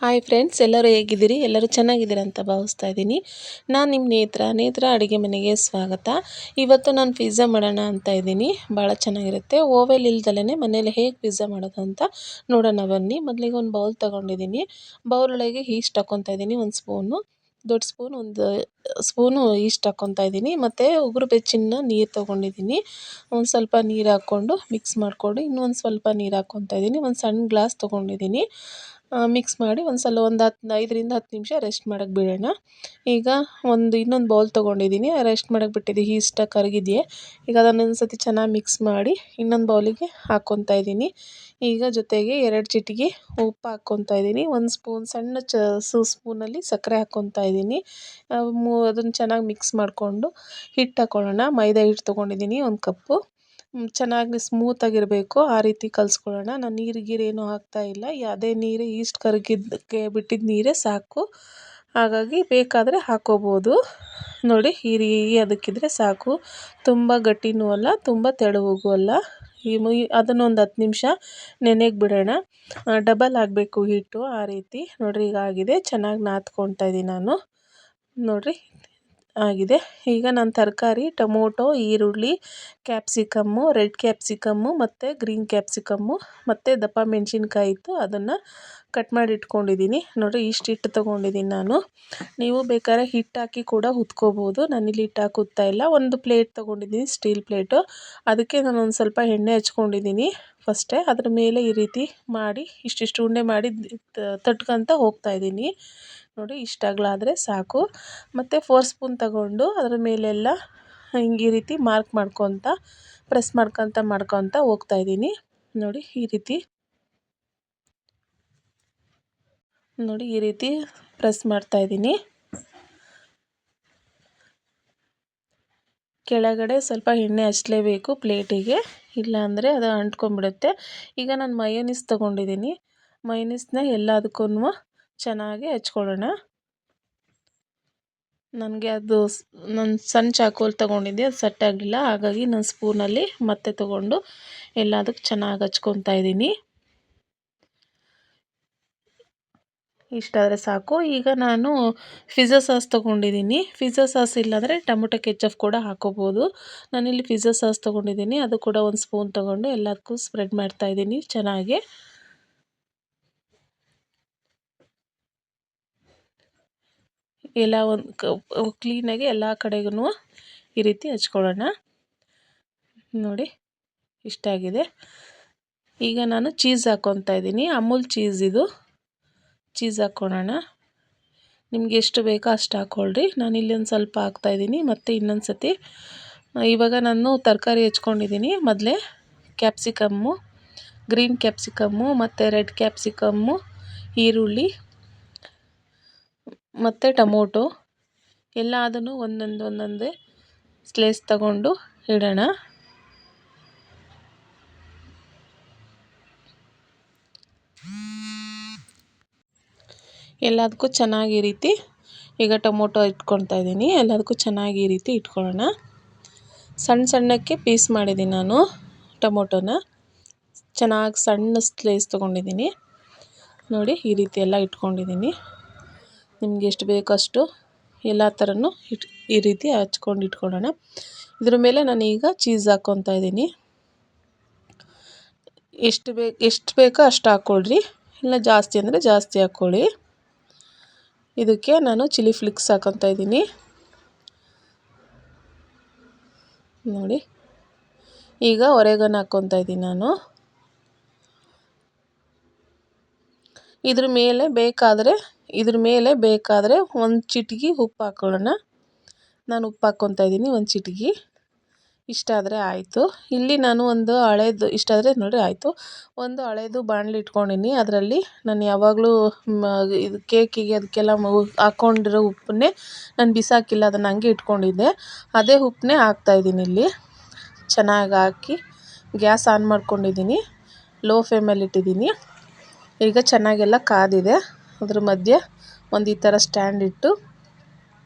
Hi friends, ಎಲ್ಲರೂ ಹೇಗಿದ್ದೀರಿ? ಎಲ್ಲರೂ ಚೆನ್ನಾಗಿದ್ದೀರ ಅಂತ ಭಾವಿಸ್ತಾ ಇದ್ದೀನಿ. ನಾನು ನಿಮ್ಮ ನೇತ್ರ ಅಡುಗೆ ಮನೆಗೆ ಸ್ವಾಗತ. ಇವತ್ತು ನಾನು ಪಿಜ್ಜಾ ಮಾಡೋಣ ಅಂತ ಇದ್ದೀನಿ. ಭಾಳ ಚೆನ್ನಾಗಿರುತ್ತೆ. ಓವೆಲ್ ಇಲ್ದಲೇ ಮನೇಲಿ ಹೇಗೆ ಪಿಜ್ಜಾ ಮಾಡೋದು ಅಂತ ನೋಡೋಣ ಬನ್ನಿ. ಮೊದಲಿಗೆ ಒಂದು ಬೌಲ್ ತೊಗೊಂಡಿದ್ದೀನಿ. ಬೌಲೊಳಗೆ ಈಸ್ಟ್ ಹಾಕ್ಕೊತಾ ಇದ್ದೀನಿ, ಒಂದು ಸ್ಪೂನು, ದೊಡ್ಡ ಸ್ಪೂನ್, ಒಂದು ಸ್ಪೂನು ಈಸ್ಟ್ ಹಾಕ್ಕೊತಾ ಇದ್ದೀನಿ. ಮತ್ತು ಉಗುರು ಬೆಚ್ಚಗಿನ ನೀರು ತೊಗೊಂಡಿದ್ದೀನಿ. ಒಂದು ಸ್ವಲ್ಪ ನೀರು ಹಾಕ್ಕೊಂಡು ಮಿಕ್ಸ್ ಮಾಡಿಕೊಂಡು ಇನ್ನೊಂದು ಸ್ವಲ್ಪ ನೀರು ಹಾಕ್ಕೊತಾ ಇದ್ದೀನಿ. ಒಂದು ಸಣ್ಣ ಗ್ಲಾಸ್ ತೊಗೊಂಡಿದ್ದೀನಿ. ಮಿಕ್ಸ್ ಮಾಡಿ ಒಂದು 5ರಿಂದ 10 ನಿಮಿಷ ರೆಸ್ಟ್ ಮಾಡೋಕ್ಕೆ ಬಿಡೋಣ. ಈಗ ಇನ್ನೊಂದು ಬೌಲ್ ತೊಗೊಂಡಿದ್ದೀನಿ, ರೆಸ್ಟ್ ಮಾಡೋಕ್ಕೆ ಬಿಟ್ಟಿದ್ದೆ, ಈಸ್ಟ್ ಕರಗಿದೆ. ಈಗ ಅದನ್ನೊಂದು ಸತಿ ಚೆನ್ನಾಗಿ ಮಿಕ್ಸ್ ಮಾಡಿ ಇನ್ನೊಂದು ಬೌಲಿಗೆ ಹಾಕ್ಕೊತಾ ಇದ್ದೀನಿ. ಈಗ ಜೊತೆಗೆ 2 ಚಿಟಿಕೆ ಉಪ್ಪು ಹಾಕ್ಕೊತಾ ಇದ್ದೀನಿ. ಒಂದು ಸ್ಪೂನ್ ಸಣ್ಣ ಸ್ಪೂನಲ್ಲಿ ಸಕ್ಕರೆ ಹಾಕ್ಕೊತಾ ಇದ್ದೀನಿ. ಅದನ್ನು ಚೆನ್ನಾಗಿ ಮಿಕ್ಸ್ ಮಾಡಿಕೊಂಡು ಹಿಟ್ಟು ಹಾಕ್ಕೊಳ್ಳೋಣ. ಮೈದಾ ಹಿಟ್ಟು ತೊಗೊಂಡಿದ್ದೀನಿ 1 ಕಪ್ಪು. ಚೆನ್ನಾಗಿ ಸ್ಮೂತಾಗಿರಬೇಕು, ಆ ರೀತಿ ಕಲಿಸ್ಕೊಳ್ಳೋಣ. ನಾನು ನೀರು ಗೀರೇನು ಹಾಕ್ತಾಯಿಲ್ಲ, ಅದೇ ನೀರು ಈಸ್ಟ್ ಕರಗಿದ್ದಕ್ಕೆ ಬಿಟ್ಟಿದ್ದ ನೀರೇ ಸಾಕು. ಹಾಗಾಗಿ ಬೇಕಾದರೆ ಹಾಕ್ಕೋಬೋದು. ನೋಡಿ, ಅದಕ್ಕಿದ್ರೆ ಸಾಕು. ತುಂಬ ಗಟ್ಟಿನೂ ಅಲ್ಲ, ತುಂಬ ತೆಳುವಾಗೂ ಅಲ್ಲ. ಅದನ್ನೊಂದು 10 ನಿಮಿಷ ನೆನೆಗೆ ಬಿಡೋಣ. ಡಬಲ್ ಆಗಬೇಕು ಹಿಟ್ಟು, ಆ ರೀತಿ. ನೋಡಿರಿ, ಈಗ ಆಗಿದೆ. ಚೆನ್ನಾಗಿ ನಾದ್ಕೊತಾ ಇದ್ದೀನಿ ನಾನು. ನೋಡಿರಿ, ಆಗಿದೆ. ಈಗ ನಾನು ತರಕಾರಿ ಟೊಮೊಟೊ, ಈರುಳ್ಳಿ, ಕ್ಯಾಪ್ಸಿಕಮ್ಮು, ರೆಡ್ ಕ್ಯಾಪ್ಸಿಕಮ್ಮು ಮತ್ತು ಗ್ರೀನ್ ಕ್ಯಾಪ್ಸಿಕಮ್ಮು ಮತ್ತು ದಪ್ಪ ಮೆಣಸಿನ್ಕಾಯಿ ಇತ್ತು, ಅದನ್ನು ಕಟ್ ಮಾಡಿ ಇಟ್ಕೊಂಡಿದ್ದೀನಿ. ನೋಡಿ, ಇಷ್ಟು ಹಿಟ್ಟು ತೊಗೊಂಡಿದ್ದೀನಿ ನಾನು. ನೀವು ಬೇಕಾದ್ರೆ ಹಿಟ್ಟು ಹಾಕಿ ಕೂಡ ಉತ್ಕೋಬೋದು. ನಾನಿಲ್ಲಿ ಹಿಟ್ಟು ಹಾಕಿ ಉತ್ತಾ ಇಲ್ಲ. ಒಂದು ಪ್ಲೇಟ್ ತೊಗೊಂಡಿದ್ದೀನಿ, ಸ್ಟೀಲ್ ಪ್ಲೇಟು. ಅದಕ್ಕೆ ನಾನು ಒಂದು ಸ್ವಲ್ಪ ಎಣ್ಣೆ ಹಚ್ಕೊಂಡಿದ್ದೀನಿ ಫಸ್ಟೇ. ಅದ್ರ ಮೇಲೆ ಈ ರೀತಿ ಮಾಡಿ ಇಷ್ಟಿಷ್ಟು ಉಂಡೆ ಮಾಡಿ ತಟ್ಕೊತ ಹೋಗ್ತಾಯಿದ್ದೀನಿ. ನೋಡಿ, ಇಷ್ಟು ಅಗಲ ಆದರೆ ಸಾಕು. ಮತ್ತು 4 ಸ್ಪೂನ್ ತಗೊಂಡು ಅದರ ಮೇಲೆಲ್ಲ ಹಿಂಗೆ ಈ ರೀತಿ ಮಾರ್ಕ್ ಮಾಡ್ಕೊತ ಪ್ರೆಸ್ ಮಾಡ್ಕೊತ ಹೋಗ್ತಾಯಿದ್ದೀನಿ. ನೋಡಿ, ಈ ರೀತಿ ಪ್ರೆಸ್ ಮಾಡ್ತಾಯಿದ್ದೀನಿ. ಕೆಳಗಡೆ ಸ್ವಲ್ಪ ಎಣ್ಣೆ ಹಚ್ಚಲೇಬೇಕು ಪ್ಲೇಟಿಗೆ, ಇಲ್ಲಾಂದರೆ ಅದು ಅಂಟ್ಕೊಂಡ್ಬಿಡುತ್ತೆ. ಈಗ ನಾನು ಮಯೋನೀಸ್ ತೊಗೊಂಡಿದ್ದೀನಿ. ಮಯೋನೀಸ್ನ ಎಲ್ಲದಕ್ಕೂ ಚೆನ್ನಾಗಿ ಹಚ್ಕೊಳ್ಳೋಣ. ನನಗೆ ನಾನು ಸಣ್ಣ ಚಾಕೋಲ್ ತೊಗೊಂಡಿದ್ದೆ, ಅದು ಸೆಟ್ ಆಗಲಿಲ್ಲ. ಹಾಗಾಗಿ ನಾನು ಸ್ಪೂನಲ್ಲಿ ಮತ್ತೆ ತೊಗೊಂಡು ಎಲ್ಲದಕ್ಕೆ ಚೆನ್ನಾಗಿ ಹಚ್ಕೊತಾ ಇದ್ದೀನಿ. ಇಷ್ಟಾದರೆ ಸಾಕು. ಈಗ ನಾನು ಪಿಜ್ಜಾ ಸಾಸ್ ತೊಗೊಂಡಿದ್ದೀನಿ. ಪಿಜ್ಜಾ ಸಾಸ್ ಇಲ್ಲಾಂದರೆ ಟೊಮೊಟೊ ಕೆಚಪ್ ಕೂಡ ಹಾಕ್ಕೋಬೋದು. ನಾನಿಲ್ಲಿ ಪಿಜ್ಜಾ ಸಾಸ್ ತೊಗೊಂಡಿದ್ದೀನಿ. ಅದು ಕೂಡ 1 ಸ್ಪೂನ್ ತೊಗೊಂಡು ಎಲ್ಲದಕ್ಕೂ ಸ್ಪ್ರೆಡ್ ಮಾಡ್ತಾಯಿದ್ದೀನಿ ಚೆನ್ನಾಗಿ. ಎಲ್ಲ ಕ್ಲೀನಾಗಿ ಎಲ್ಲ ಕಡೆಗೂ ಈ ರೀತಿ ಹಚ್ಕೊಳ್ಳೋಣ. ನೋಡಿ, ಇಷ್ಟಾಗಿದೆ. ಈಗ ನಾನು ಚೀಸ್ ಹಾಕ್ಕೊತಾ ಇದ್ದೀನಿ. ಅಮೂಲ್ ಚೀಸ್ ಇದು. ಚೀಸ್ ಹಾಕ್ಕೊಳ್ಳೋಣ. ನಿಮ್ಗೆ ಎಷ್ಟು ಬೇಕೋ ಅಷ್ಟು ಹಾಕ್ಕೊಳ್ರಿ. ನಾನಿಲ್ಲಿ ಒಂದು ಸ್ವಲ್ಪ ಹಾಕ್ತಾಯಿದ್ದೀನಿ. ಮತ್ತು ಇನ್ನೊಂದು ಸತಿ ಇವಾಗ ನಾನು ತರಕಾರಿ ಹೆಚ್ಕೊಂಡಿದ್ದೀನಿ. ಮೊದಲೇ ಕ್ಯಾಪ್ಸಿಕಮ್ಮು, ಗ್ರೀನ್ ಕ್ಯಾಪ್ಸಿಕಮ್ಮು ಮತ್ತು ರೆಡ್ ಕ್ಯಾಪ್ಸಿಕಮ್ಮು, ಈರುಳ್ಳಿ ಮತ್ತು ಟೊಮೊಟೊ ಎಲ್ಲದನ್ನು ಒಂದೊಂದೇ ಸ್ಲೈಸ್ ತಗೊಂಡು ಇಡೋಣ. ಎಲ್ಲದಕ್ಕೂ ಚೆನ್ನಾಗಿ ಈ ರೀತಿ, ಈಗ ಟೊಮೊಟೊ ಇಟ್ಕೊತಾ ಇದ್ದೀನಿ. ಎಲ್ಲದಕ್ಕೂ ಚೆನ್ನಾಗಿ ಈ ರೀತಿ ಇಟ್ಕೊಳ್ಳೋಣ. ಸಣ್ಣಕ್ಕೆ ಪೀಸ್ ಮಾಡಿದ್ದೀನಿ ನಾನು ಟೊಮೊಟೊನ. ಚೆನ್ನಾಗಿ ಸಣ್ಣ ಸ್ಲೈಸ್ ತೊಗೊಂಡಿದ್ದೀನಿ. ನೋಡಿ, ಈ ರೀತಿ ಎಲ್ಲ ಇಟ್ಕೊಂಡಿದ್ದೀನಿ. ನಿಮ್ಗೆ ಎಷ್ಟು ಬೇಕೋ ಅಷ್ಟು ಎಲ್ಲ ಥರನೂ ಈ ರೀತಿ ಹಚ್ಕೊಂಡು ಇಟ್ಕೊಳ್ಳೋಣ. ಇದ್ರ ಮೇಲೆ ನಾನೀಗ ಚೀಸ್ ಹಾಕ್ಕೊತಾ ಇದ್ದೀನಿ. ಎಷ್ಟು ಬೇಕೋ ಅಷ್ಟು ಹಾಕ್ಕೊಳ್ರಿ, ಇಲ್ಲ ಜಾಸ್ತಿ ಅಂದರೆ ಜಾಸ್ತಿ ಹಾಕ್ಕೊಳ್ಳಿ. ಇದಕ್ಕೆ ನಾನು ಚಿಲ್ಲಿ ಫ್ಲೇಕ್ಸ್ ಹಾಕ್ಕೊತಾ ಇದ್ದೀನಿ. ನೋಡಿ, ಈಗ ಒರೆಗಾನೋ ಹಾಕ್ಕೊತಾ ಇದ್ದೀನಿ ನಾನು. ಇದ್ರ ಮೇಲೆ ಬೇಕಾದರೆ 1 ಚಿಟಿಕೆ ಉಪ್ಪು ಹಾಕ್ಕೊಳ್ಳೋಣ. ನಾನು ಉಪ್ಪು ಹಾಕ್ಕೊತಾ ಇದ್ದೀನಿ 1 ಚಿಟಿಕೆ. ಇಷ್ಟಾದರೆ ಆಯಿತು. ಇಲ್ಲಿ ನಾನು ಇಷ್ಟಾದರೆ ನೋಡಿ ಆಯಿತು. ಒಂದು ಹಳೇದು ಬಾಣಲಿ ಇಟ್ಕೊಂಡಿನಿ. ಅದರಲ್ಲಿ ನಾನು ಯಾವಾಗಲೂ ಇದು ಕೇಕಿಗೆ ಅದಕ್ಕೆಲ್ಲ ಹಾಕ್ಕೊಂಡಿರೋ ಉಪ್ಪನ್ನೇ ನಾನು ಬಿಸಾಕಿಲ್ಲ, ಅದನ್ನು ಹಂಗೆ ಇಟ್ಕೊಂಡಿದ್ದೆ. ಅದೇ ಉಪ್ಪನ್ನೇ ಹಾಕ್ತಾಯಿದ್ದೀನಿ ಇಲ್ಲಿ. ಚೆನ್ನಾಗಿ ಹಾಕಿ ಗ್ಯಾಸ್ ಆನ್ ಮಾಡ್ಕೊಂಡಿದ್ದೀನಿ. ಲೋ ಫ್ಲೇಮಲ್ಲಿ ಇಟ್ಟಿದ್ದೀನಿ. ಈಗ ಚೆನ್ನಾಗೆಲ್ಲ ಕಾದಿದೆ. ಅದ್ರ ಮಧ್ಯೆ ಒಂದು ಈ ಥರ ಸ್ಟ್ಯಾಂಡ್ ಇಟ್ಟು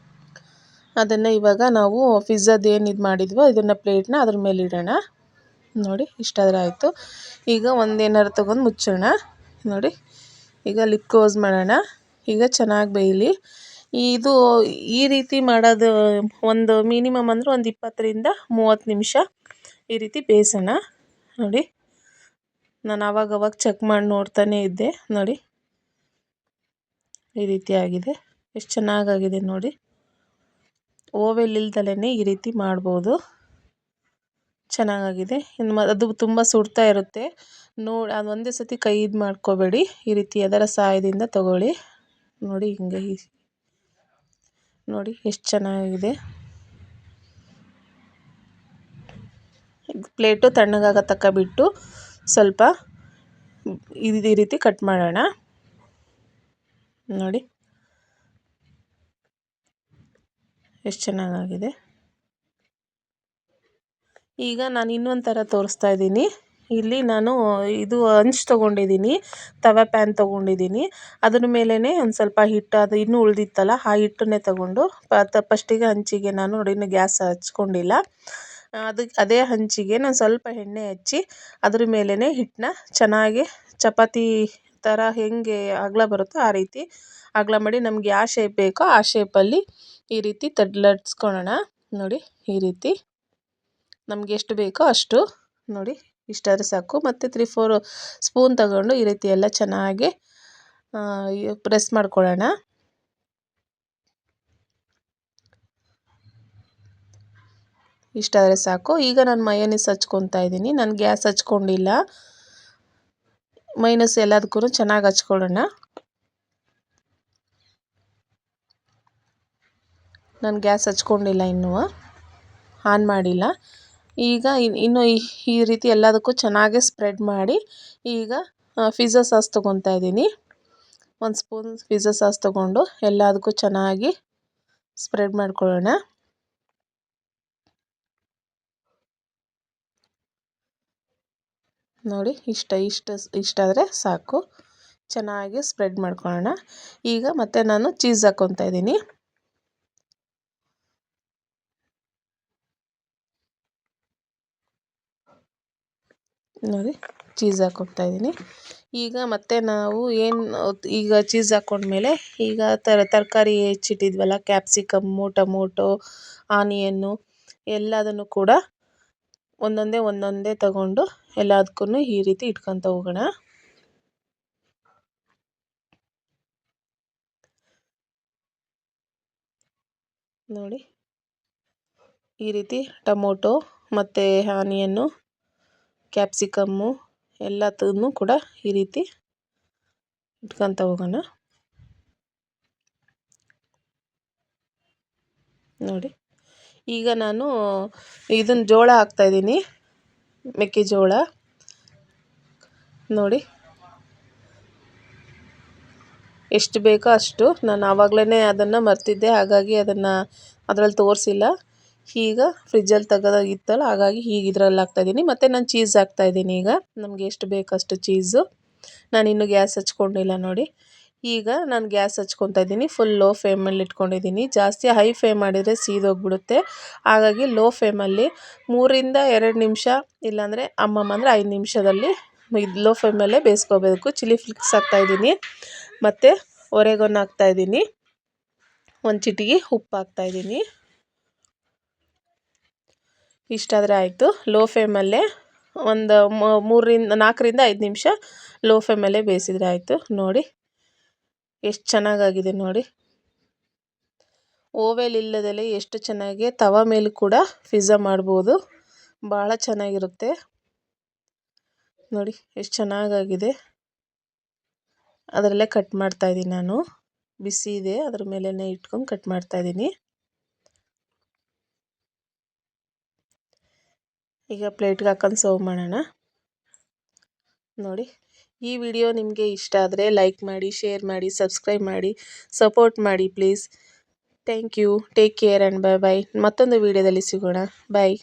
ಅದನ್ನು ಇವಾಗ ನಾವು ಪಿಜ್ಜಾದ ಏನು ಇದು ಮಾಡಿದ್ವೋ ಇದನ್ನು ಪ್ಲೇಟ್ನ ಅದ್ರ ಮೇಲೆ ಇಡೋಣ. ನೋಡಿ, ಇಷ್ಟಾದರೆ ಆಯಿತು. ಈಗ ಒಂದು ಏನಾರು ತೊಗೊಂಡು ಮುಚ್ಚೋಣ. ನೋಡಿ, ಈಗ ಲಿಡ್ ಕ್ಲೋಸ್ ಮಾಡೋಣ. ಈಗ ಚೆನ್ನಾಗಿ ಬೇಯಲಿ. ಇದು ಈ ರೀತಿ ಮಾಡೋದು ಒಂದು ಮಿನಿಮಮ್ ಅಂದರೆ ಒಂದು 20-30 ನಿಮಿಷ ಈ ರೀತಿ ಬೇಯಿಸೋಣ. ನೋಡಿ, ನಾನು ಆವಾಗವಾಗ ಚೆಕ್ ಮಾಡಿ ನೋಡ್ತಾನೇ ಇದ್ದೆ. ನೋಡಿ, ಈ ರೀತಿ ಆಗಿದೆ. ಎಷ್ಟು ಚೆನ್ನಾಗಾಗಿದೆ ನೋಡಿ. ಓವೆಲ್ ಇಲ್ದಲೇ ಈ ರೀತಿ ಮಾಡ್ಬೋದು. ಚೆನ್ನಾಗಾಗಿದೆ. ಇನ್ನು ಅದು ತುಂಬ ಸುಡ್ತಾ ಇರುತ್ತೆ. ನೋಡಿ, ಅದು ಒಂದೇ ಸತಿ ಕೈ ಇದು ಮಾಡ್ಕೋಬೇಡಿ. ಈ ರೀತಿ ಅದರ ಸಹಾಯದಿಂದ ತಗೊಳ್ಳಿ. ನೋಡಿ, ಹಿಂಗೆ ನೋಡಿ ಎಷ್ಟು ಚೆನ್ನಾಗಿದೆ. ಪ್ಲೇಟು ತಣ್ಣಗಾಗ ತಕ್ಕ ಬಿಟ್ಟು ಸ್ವಲ್ಪ ಈ ರೀತಿ ಕಟ್ ಮಾಡೋಣ. ನೋಡಿ ಎಷ್ಟು ಚೆನ್ನಾಗಾಗಿದೆ. ಈಗ ನಾನು ಇನ್ನೊಂದು ಥರ ತೋರಿಸ್ತಾ ಇದ್ದೀನಿ. ಇಲ್ಲಿ ನಾನು ಇದು ಹಂಚು ತೊಗೊಂಡಿದ್ದೀನಿ, ತವ ಪ್ಯಾನ್ ತೊಗೊಂಡಿದ್ದೀನಿ. ಅದ್ರ ಮೇಲೇ ಒಂದು ಸ್ವಲ್ಪ ಹಿಟ್ಟು, ಅದು ಇನ್ನೂ ಉಳಿದಿತ್ತಲ್ಲ ಆ ಹಿಟ್ಟನ್ನೇ ತೊಗೊಂಡು ಫಸ್ಟಿಗೆ ಹಂಚಿಗೆ ನಾನು ನೋಡಿ, ಇನ್ನು ಗ್ಯಾಸ್ ಹಚ್ಕೊಂಡಿಲ್ಲ. ಅದೇ ಹಂಚಿಗೆ ನಾನು ಸ್ವಲ್ಪ ಎಣ್ಣೆ ಹಚ್ಚಿ ಅದ್ರ ಮೇಲೇ ಹಿಟ್ಟನ್ನ ಚೆನ್ನಾಗಿ ಚಪಾತಿ ಥರ ಹೆಂಗೆ ಅಗಲ ಬರುತ್ತೋ ಆ ರೀತಿ ಅಗಲ ಮಾಡಿ, ನಮ್ಗೆ ಯಾವ ಶೇಪ್ ಬೇಕೋ ಆ ಶೇಪಲ್ಲಿ ಈ ರೀತಿ ಲಟ್ಸ್ಕೊಳ್ಳೋಣ. ನೋಡಿ, ಈ ರೀತಿ ನಮಗೆ ಎಷ್ಟು ಬೇಕೋ ಅಷ್ಟು ನೋಡಿ, ಇಷ್ಟಾದರೆ ಸಾಕು. ಮತ್ತು 3-4 ಸ್ಪೂನ್ ತಗೊಂಡು ಈ ರೀತಿ ಎಲ್ಲ ಚೆನ್ನಾಗಿ ಪ್ರೆಸ್ ಮಾಡ್ಕೊಳ್ಳೋಣ. ಇಷ್ಟಾದರೆ ಸಾಕು. ಈಗ ನಾನು ಮಯೋನೀಸ್ ಹಚ್ಕೊತಾ ಇದ್ದೀನಿ. ನಾನು ಗ್ಯಾಸ್ ಹಚ್ಕೊಂಡಿಲ್ಲ. ಮಯೋನೀಸ್ ಎಲ್ಲದಕ್ಕೂ ಚೆನ್ನಾಗಿ ಹಚ್ಕೊಳ್ಳೋಣ. ನಾನು ಗ್ಯಾಸ್ ಹಚ್ಕೊಂಡಿಲ್ಲ, ಇನ್ನೂ ಆನ್ ಮಾಡಿಲ್ಲ. ಈಗ ಇನ್ನು ಈ ರೀತಿ ಎಲ್ಲದಕ್ಕೂ ಚೆನ್ನಾಗಿ ಸ್ಪ್ರೆಡ್ ಮಾಡಿ, ಈಗ ಪಿಜ್ಜಾ ಸಾಸ್ ತೊಗೊತಾ ಇದ್ದೀನಿ. 1 ಸ್ಪೂನ್ ಪಿಜ್ಜಾ ಸಾಸ್ ತೊಗೊಂಡು ಎಲ್ಲದಕ್ಕೂ ಚೆನ್ನಾಗಿ ಸ್ಪ್ರೆಡ್ ಮಾಡ್ಕೊಳ್ಳೋಣ. ನೋಡಿ, ಇಷ್ಟಾದರೆ ಸಾಕು. ಚೆನ್ನಾಗಿ ಸ್ಪ್ರೆಡ್ ಮಾಡ್ಕೊಳ್ಳೋಣ. ಈಗ ಮತ್ತೆ ನಾನು ಚೀಸ್ ಹಾಕ್ಕೊತಾ ಇದ್ದೀನಿ. ನೋಡಿ, ಚೀಸ್ ಹಾಕ್ಕೊತಾ ಇದ್ದೀನಿ. ಈಗ ಮತ್ತೆ ನಾವು ಈಗ ಚೀಸ್ ಹಾಕ್ಕೊಂಡ್ಮೇಲೆ ಈಗ ತರಕಾರಿ ಹೆಚ್ಚಿಟ್ಟಿದ್ವಲ್ಲ, ಕ್ಯಾಪ್ಸಿಕಮ್ಮು, ಟೊಮೊಟೊ, ಆನಿಯನ್ನು ಎಲ್ಲದನ್ನು ಕೂಡ ಒಂದೊಂದೇ ತಗೊಂಡು ಎಲ್ಲದಕ್ಕೂ ಈ ರೀತಿ ಇಟ್ಕೊತ ಹೋಗೋಣ. ನೋಡಿ, ಈ ರೀತಿ ಟೊಮೊಟೊ ಮತ್ತು ಆನಿಯನ್ನು, ಕ್ಯಾಪ್ಸಿಕಮ್ಮು ಎಲ್ಲದನ್ನು ಕೂಡ ಈ ರೀತಿ ಇಟ್ಕೊತ ಹೋಗೋಣ. ನೋಡಿ, ಈಗ ನಾನು ಇದನ್ನು ಜೋಳ ಹಾಕ್ತಾಯಿದ್ದೀನಿ, ಮೆಕ್ಕೆಜೋಳ. ನೋಡಿ, ಎಷ್ಟು ಬೇಕೋ ಅಷ್ಟು. ನಾನು ಆವಾಗಲೇ ಅದನ್ನು ಮರ್ತಿದ್ದೆ, ಹಾಗಾಗಿ ಅದರಲ್ಲಿ ತೋರಿಸಿಲ್ಲ. ಈಗ ಫ್ರಿಜ್ಜಲ್ಲಿ ತೆಗೆದಾಗಿತ್ತಲ್ಲ, ಹಾಗಾಗಿ ಈಗ ಇದರಲ್ಲಿ ಹಾಕ್ತಾಯಿದ್ದೀನಿ. ಮತ್ತು ನಾನು ಚೀಸ್ ಹಾಕ್ತಾಯಿದ್ದೀನಿ. ಈಗ ನಮಗೆ ಎಷ್ಟು ಬೇಕಷ್ಟು ಚೀಸು. ನಾನಿನ್ನೂ ಗ್ಯಾಸ್ ಹಚ್ಕೊಂಡಿಲ್ಲ. ನೋಡಿ, ಈಗ ನಾನು ಗ್ಯಾಸ್ ಹಚ್ಕೊತಾ ಇದ್ದೀನಿ. ಫುಲ್ ಲೋ ಫ್ಲೇಮಲ್ಲಿ ಇಟ್ಕೊಂಡಿದ್ದೀನಿ. ಜಾಸ್ತಿ ಹೈ ಫ್ಲೇಮ್ ಮಾಡಿದರೆ ಸೀದೋಗ್ಬಿಡುತ್ತೆ. ಹಾಗಾಗಿ ಲೋ ಫ್ಲೇಮಲ್ಲಿ 3-2 ನಿಮಿಷ, ಇಲ್ಲಾಂದರೆ 5 ನಿಮಿಷದಲ್ಲಿ ಲೋ ಫ್ಲೇಮಲ್ಲೇ ಬೇಯಿಸ್ಕೋಬೇಕು. ಚಿಲ್ಲಿ ಫ್ಲೇಕ್ಸ್ ಹಾಕ್ತಾಯಿದ್ದೀನಿ ಮತ್ತು ಒರೆಗಾನೋ ಹಾಕ್ತಾಯಿದ್ದೀನಿ. 1 ಚಿಟಿಕೆ ಉಪ್ಪು ಹಾಕ್ತಾಯಿದ್ದೀನಿ. ಇಷ್ಟಾದರೆ ಆಯಿತು. ಲೋ ಫ್ಲೇಮಲ್ಲೇ ಒಂದು 4-5 ನಿಮಿಷ ಲೋ ಫ್ಲೇಮಲ್ಲೇ ಬೇಯಿಸಿದರೆ ಆಯಿತು. ನೋಡಿ, ಎಷ್ಟು ಚೆನ್ನಾಗಾಗಿದೆ ನೋಡಿ. ಓವೆಲ್ ಇಲ್ಲದಲೇ ಎಷ್ಟು ಚೆನ್ನಾಗಿ ತವ ಮೇಲೂ ಕೂಡ ಪಿಜ್ಜಾ ಮಾಡ್ಬೋದು. ಭಾಳ ಚೆನ್ನಾಗಿರುತ್ತೆ. ನೋಡಿ, ಎಷ್ಟು ಚೆನ್ನಾಗಾಗಿದೆ. ಅದರಲ್ಲೇ ಕಟ್ ಮಾಡ್ತಾಯಿದ್ದೀನಿ ನಾನು. ಬಿಸಿ ಇದೆ, ಅದ್ರ ಮೇಲೇ ಇಟ್ಕೊಂಡು ಕಟ್ ಮಾಡ್ತಾಯಿದ್ದೀನಿ. ಈಗ ಪ್ಲೇಟ್ಗೆ ಹಾಕೊಂಡು ಸರ್ವ್ ಮಾಡೋಣ. ನೋಡಿ, ಈ ವಿಡಿಯೋ ನಿಮಗೆ ಇಷ್ಟ ಆದರೆ ಲೈಕ್ ಮಾಡಿ, ಶೇರ್ ಮಾಡಿ, ಸಬ್ಸ್ಕ್ರೈಬ್ ಮಾಡಿ, ಸಪೋರ್ಟ್ ಮಾಡಿ please. Thank you. Take care and bye. ಮತ್ತೊಂದು ವಿಡಿಯೋದಲ್ಲಿ ಸಿಗೋಣ. ಬಾಯ್.